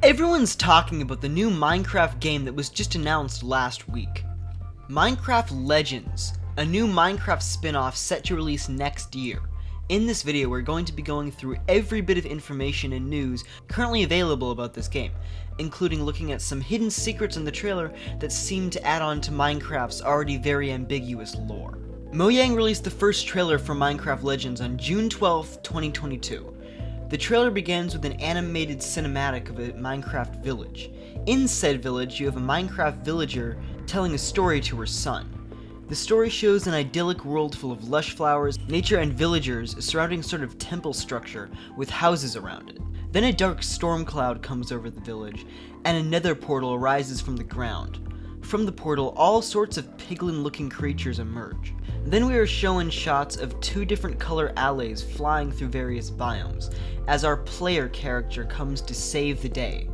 Everyone's talking about the new Minecraft game that was just announced last week. Minecraft Legends, a new Minecraft spin-off set to release next year. In this video, we're going to be going through every bit of information and news currently available about this game, including looking at some hidden secrets in the trailer that seem to add on to Minecraft's already very ambiguous lore. Mojang released the first trailer for Minecraft Legends on June 12, 2022. The trailer begins with an animated cinematic of a Minecraft village. In said village, you have a Minecraft villager telling a story to her son. The story shows an idyllic world full of lush flowers, nature, and villagers surrounding a sort of temple structure with houses around it. Then a dark storm cloud comes over the village, and a nether portal arises from the ground. From the portal, all sorts of piglin-looking creatures emerge. Then we are shown shots of two different color allays flying through various biomes, as our player character comes to save the day.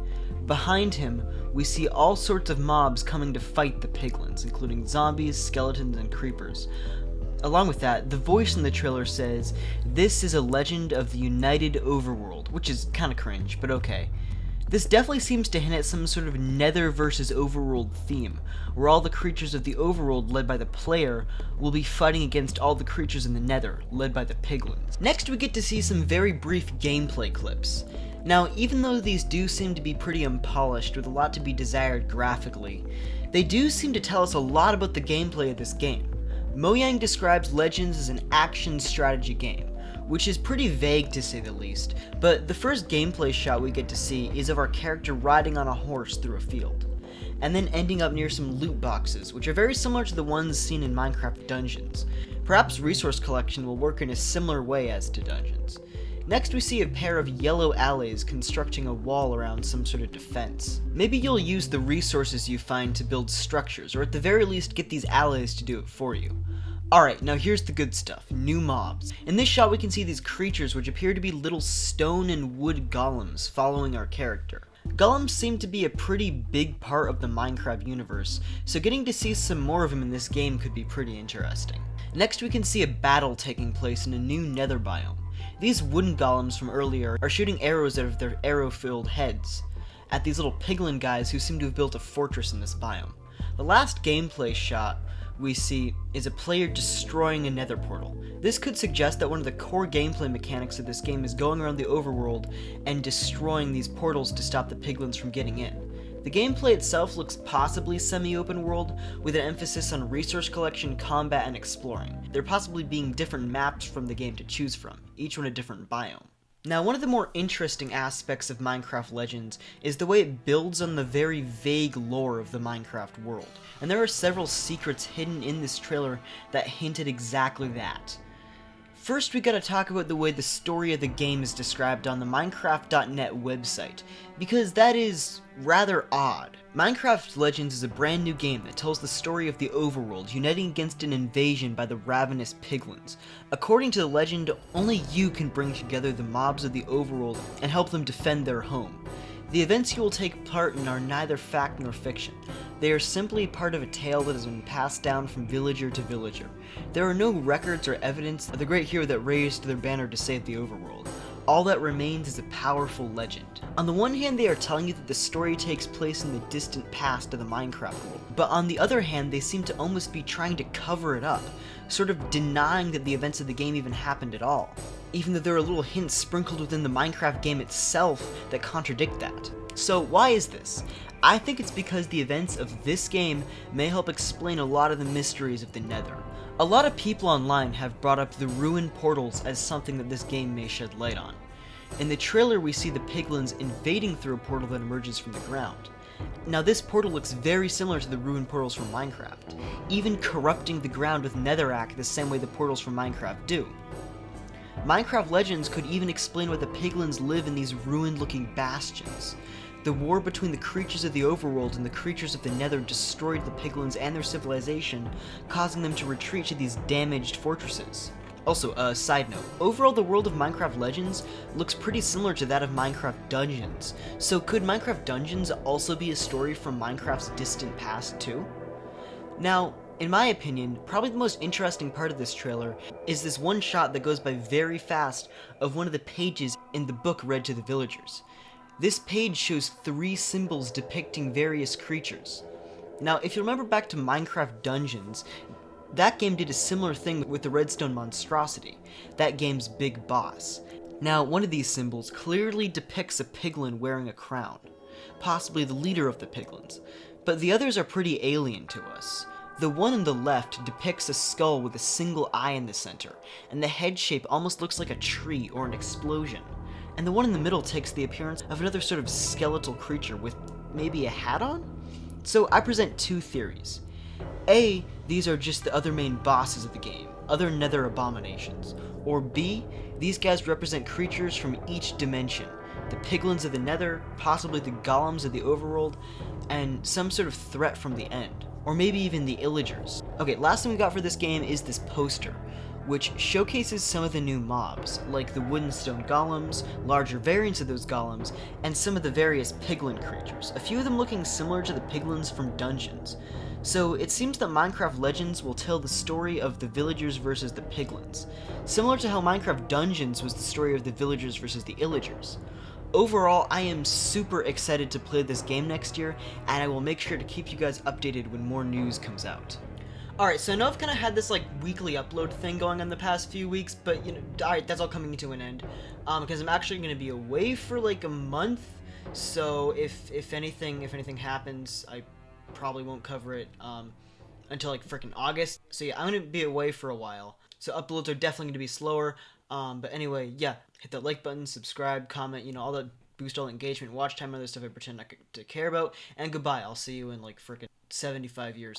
Behind him, we see all sorts of mobs coming to fight the piglins, including zombies, skeletons, and creepers. Along with that, the voice in the trailer says, "This is a legend of the United Overworld," which is kinda cringe, but okay. This definitely seems to hint at some sort of Nether versus Overworld theme, where all the creatures of the Overworld, led by the player, will be fighting against all the creatures in the Nether, led by the piglins. Next, we get to see some very brief gameplay clips. Now, even though these do seem to be pretty unpolished with a lot to be desired graphically, they do seem to tell us a lot about the gameplay of this game. Mojang describes Legends as an action strategy game, which is pretty vague to say the least, but the first gameplay shot we get to see is of our character riding on a horse through a field, and then ending up near some loot boxes, which are very similar to the ones seen in Minecraft Dungeons. Perhaps resource collection will work in a similar way as to Dungeons. Next, we see a pair of yellow allays constructing a wall around some sort of defense. Maybe you'll use the resources you find to build structures, or at the very least get these allays to do it for you. Alright, now here's the good stuff, new mobs. In this shot we can see these creatures which appear to be little stone and wood golems following our character. Golems seem to be a pretty big part of the Minecraft universe, so getting to see some more of them in this game could be pretty interesting. Next we can see a battle taking place in a new nether biome. These wooden golems from earlier are shooting arrows out of their arrow-filled heads at these little piglin guys who seem to have built a fortress in this biome. The last gameplay shot we see is a player destroying a nether portal. This could suggest that one of the core gameplay mechanics of this game is going around the overworld and destroying these portals to stop the piglins from getting in. The gameplay itself looks possibly semi-open world, with an emphasis on resource collection, combat, and exploring, there possibly being different maps from the game to choose from, each one a different biome. Now, one of the more interesting aspects of Minecraft Legends is the way it builds on the very vague lore of the Minecraft world, and there are several secrets hidden in this trailer that hint at exactly that. First, we gotta talk about the way the story of the game is described on the Minecraft.net website, because that is rather odd. Minecraft Legends is a brand new game that tells the story of the overworld uniting against an invasion by the ravenous piglins. According to the legend, only you can bring together the mobs of the overworld and help them defend their home. The events you will take part in are neither fact nor fiction. They are simply part of a tale that has been passed down from villager to villager. There are no records or evidence of the great hero that raised their banner to save the overworld. All that remains is a powerful legend. On the one hand, they are telling you that the story takes place in the distant past of the Minecraft world, but on the other hand, they seem to almost be trying to cover it up, sort of denying that the events of the game even happened at all, even though there are little hints sprinkled within the Minecraft game itself that contradict that. So why is this? I think it's because the events of this game may help explain a lot of the mysteries of the Nether. A lot of people online have brought up the ruined portals as something that this game may shed light on. In the trailer we see the piglins invading through a portal that emerges from the ground. Now this portal looks very similar to the ruined portals from Minecraft, even corrupting the ground with netherrack the same way the portals from Minecraft do. Minecraft Legends could even explain why the piglins live in these ruined-looking bastions. The war between the creatures of the overworld and the creatures of the nether destroyed the piglins and their civilization, causing them to retreat to these damaged fortresses. Also, a side note, overall the world of Minecraft Legends looks pretty similar to that of Minecraft Dungeons, so could Minecraft Dungeons also be a story from Minecraft's distant past too? Now, in my opinion, probably the most interesting part of this trailer is this one shot that goes by very fast of one of the pages in the book read to the villagers. This page shows 3 symbols depicting various creatures. Now, if you remember back to Minecraft Dungeons, that game did a similar thing with the redstone monstrosity, that game's big boss. Now, one of these symbols clearly depicts a piglin wearing a crown, possibly the leader of the piglins, but the others are pretty alien to us. The one on the left depicts a skull with a single eye in the center, and the head shape almost looks like a tree or an explosion. And the one in the middle takes the appearance of another sort of skeletal creature with maybe a hat on? So I present 2 theories. A, these are just the other main bosses of the game, other nether abominations. Or B, these guys represent creatures from each dimension. The piglins of the nether, possibly the golems of the overworld, and some sort of threat from the end. Or maybe even the illagers. Okay, last thing we got for this game is this poster, which showcases some of the new mobs, like the wooden stone golems, larger variants of those golems, and some of the various piglin creatures, a few of them looking similar to the piglins from Dungeons. So it seems that Minecraft Legends will tell the story of the villagers versus the piglins, similar to how Minecraft Dungeons was the story of the villagers versus the illagers. Overall, I am super excited to play this game next year, and I will make sure to keep you guys updated when more news comes out. Alright, so I know I've kind of had this like weekly upload thing going on the past few weeks, but you know, alright, that's all coming to an end. Because I'm actually going to be away for like a month, so if anything happens, I probably won't cover it until like freaking August. So yeah, I'm going to be away for a while, so uploads are definitely going to be slower. But anyway, yeah, hit that like button, subscribe, comment, you know, all that boost all engagement, watch time, other stuff I pretend not to care about, and goodbye. I'll see you in like freaking 75 years.